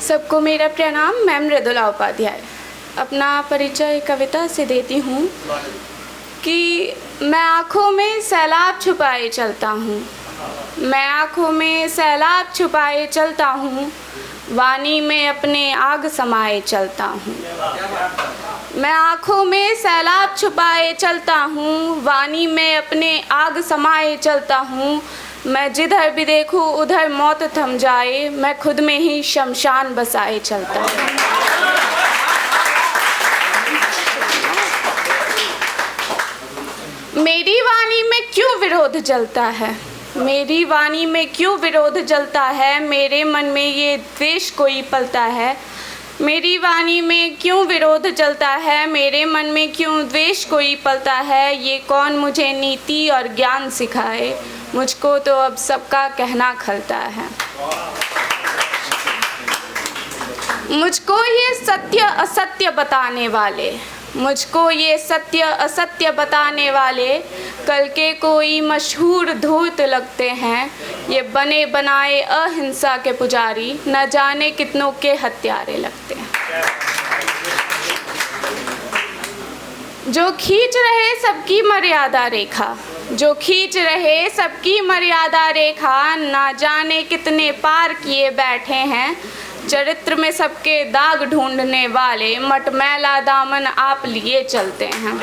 सबको मेरा प्रणाम। मैं मृदुला उपाध्याय अपना परिचय कविता से देती हूँ कि मैं आँखों में सैलाब छुपाए चलता हूँ, मैं आँखों में सैलाब छुपाए चलता हूँ, वाणी में अपने आग समाए चलता हूँ। मैं आँखों में सैलाब छुपाए चलता हूँ, वाणी में अपने आग समाए चलता हूँ। मैं जिधर भी देखूँ उधर मौत थम जाए, मैं खुद में ही शमशान बसाए चलता हूँ। मेरी वाणी में क्यों विरोध जलता है, मेरी वाणी में क्यों विरोध जलता है, मेरे मन में ये द्वेष कोई पलता है। मेरी वाणी में क्यों विरोध जलता है, मेरे मन में क्यों द्वेष कोई पलता है। ये कौन मुझे नीति और ज्ञान सिखाए, मुझको तो अब सबका कहना खलता है। मुझको ये सत्य असत्य बताने वाले, मुझको ये सत्य असत्य बताने वाले कल के कोई मशहूर धूर्त लगते हैं। ये बने बनाए अहिंसा के पुजारी न जाने कितनों के हत्यारे लगते हैं। जो खींच रहे सबकी मर्यादा रेखा, जो खींच रहे सबकी मर्यादा रेखा, ना जाने कितने पार किए बैठे हैं। चरित्र में सबके दाग ढूंढने वाले मटमैला दामन आप लिए चलते हैं।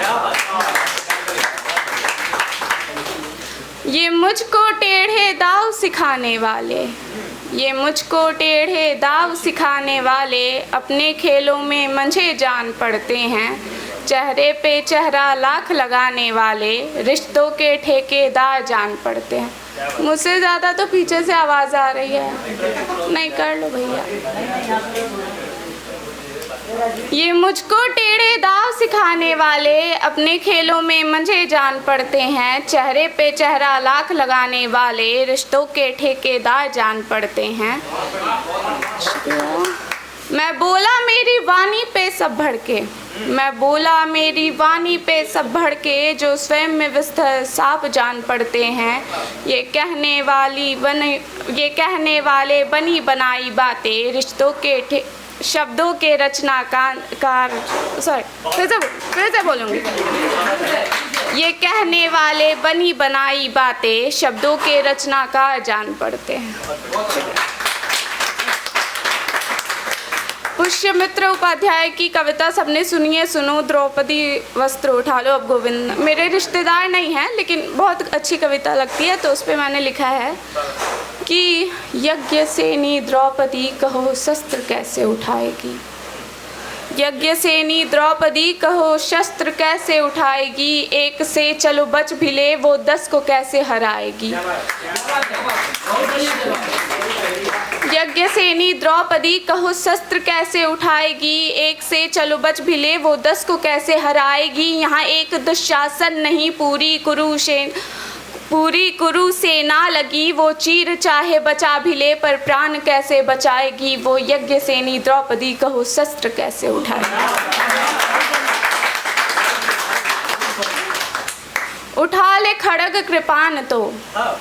ये मुझको टेढ़े दाव सिखाने वाले, ये मुझको टेढ़े दाव सिखाने वाले अपने खेलों में मंझे जान पड़ते हैं। चेहरे पे चेहरा लाख लगाने वाले रिश्तों के ठेकेदार जान पड़ते हैं। मुझसे ज़्यादा तो पीछे से आवाज़ आ रही है, नहीं कर लो भैया। ये मुझको टेढ़े दाव सिखाने वाले अपने खेलों में मंझे जान पड़ते हैं। चेहरे पे चेहरा लाख लगाने वाले रिश्तों के ठेकेदार जान पड़ते हैं। मैं बोला मेरी वाणी पे सब भड़के, मैं बोला मेरी वाणी पे सब भड़के, जो स्वयं में विस्तर साफ जान पड़ते हैं। ये कहने वाले बनी बनाई बातें रिश्तों के शब्दों के रचनाकार फिर से बोलूँगी। ये कहने वाले बनी बनाई बातें शब्दों के रचनाकार जान पड़ते हैं। पुष्यमित्र उपाध्याय की कविता सबने सुनी है, सुनो। द्रौपदी वस्त्र उठा लो अब गोविंद। मेरे रिश्तेदार नहीं हैं लेकिन बहुत अच्छी कविता लगती है, तो उस पर मैंने लिखा है कि यज्ञसेनी द्रौपदी कहो शस्त्र कैसे उठाएगी, यज्ञसेनी द्रौपदी कहो शस्त्र कैसे उठाएगी। एक से चलो बच भी ले वो 10 को कैसे हराएगी। यज्ञसेनी द्रौपदी कहो शस्त्र कैसे उठाएगी, एक से चलो बच भी ले वो 10 को कैसे हराएगी। यहाँ एक दुशासन नहीं पूरी कुरु सेना लगी, वो चीर चाहे बचा भी ले पर प्राण कैसे बचाएगी। वो यज्ञसेनी द्रौपदी कहो शस्त्र कैसे उठाएगी। उठा ले खड़ग कृपान तो,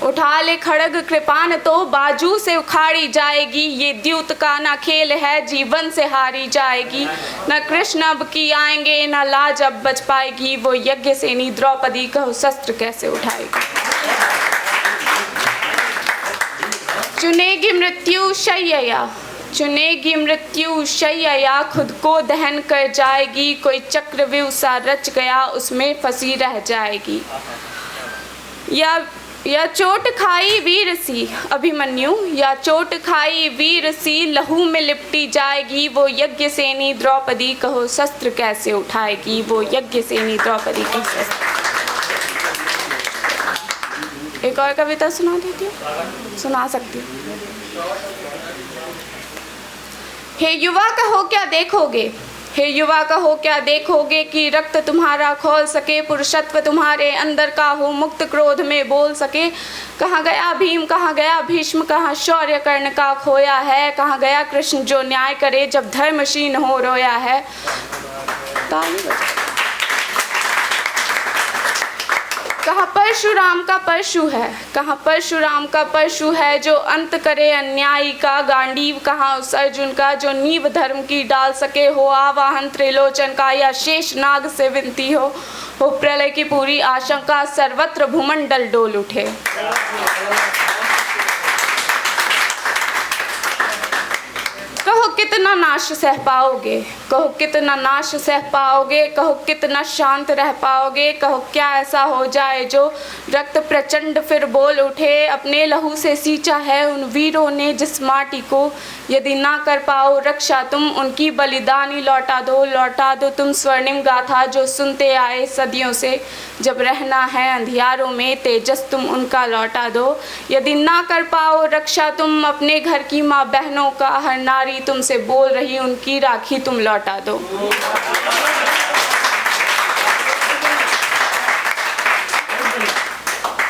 उठा ले खड़ग कृपान तो बाजू से उखाड़ी जाएगी। ये द्यूत का ना खेल है जीवन से हारी जाएगी। न कृष्ण अब की आएंगे न लाज अब बच पाएगी। वो यज्ञसेनी द्रौपदी कहो शस्त्र कैसे उठाएगी। चुनेगी मृत्यु शैया, चुनेगी मृत्यु शैया, खुद को दहन कर जाएगी। कोई चक्रव्यूह सा रच गया उसमें फंसी रह जाएगी। या चोट खाई वीर सी अभिमन्यु, या चोट खाई वीर सी लहू में लिपटी जाएगी। वो यज्ञसेनी द्रौपदी कहो शस्त्र कैसे उठाएगी। वो यज्ञसेनी द्रौपदी कहो शस्त्र। एक और कविता सुना देती हूँ, सुना सकती हूँ। हे युवा कहो क्या देखोगे, हे युवा कहो क्या देखोगे कि रक्त तुम्हारा खोल सके, पुरुषत्व तुम्हारे अंदर का हो मुक्त क्रोध में बोल सके। कहाँ गया भीम, कहाँ गया भीष्म, कहाँ शौर्य कर्ण का खोया है। कहाँ गया कृष्ण जो न्याय करे जब धर्मशीन हो रोया है। कहाँ परशुराम का परशु है, कहाँ परशुराम का परशु है जो अंत करे अन्यायी का। गांडीव कहाँ उस अर्जुन का जो नींव धर्म की डाल सके। हो आवाहन त्रिलोचन का या शेष नाग से विनती हो प्रलय की पूरी आशंका। सर्वत्र भूमंडल डोल उठे। कहो कितना नाश सह पाओगे, कहो कितना नाश सह पाओगे। कहो कितना शांत रह पाओगे। कहो क्या ऐसा हो जाए जो रक्त प्रचंड फिर बोल उठे। अपने लहू से सींचा है उन वीरों ने जिस माटी को। यदि ना कर पाओ रक्षा तुम उनकी बलिदानी लौटा दो तुम स्वर्णिम गाथा जो सुनते आए सदियों से। जब रहना है अंधियारों में तेजस तुम उनका लौटा दो। यदि ना कर पाओ रक्षा तुम अपने घर की माँ बहनों का। हर नारी तुमसे बोल रही उनकी राखी तुम लौटा दो।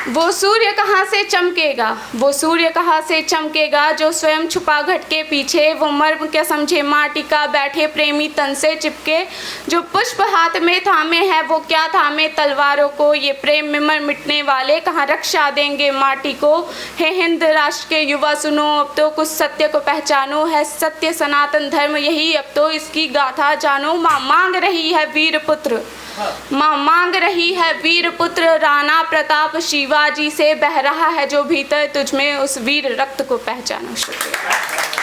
वो सूर्य कहाँ से चमकेगा, वो सूर्य कहाँ से चमकेगा जो स्वयं छुपा घट के पीछे। वो मर्म क्या समझे माटी का बैठे प्रेमी तन से चिपके। जो पुष्प हाथ में थामे है वो क्या थामे तलवारों को। ये प्रेम में मर मिटने वाले कहाँ रक्षा देंगे माटी को। हे हिंद राष्ट्र के युवा सुनो अब तो कुछ सत्य को पहचानो। है सत्य सनातन धर्म यही अब तो इसकी गाथा जानो। माँ मांग रही है वीर पुत्र, माँ मांग रही है वीर पुत्र। राणा प्रताप शिवाजी से बह रहा है जो भीतर तुझमें उस वीर रक्त को पहचानो। शुक्रिया।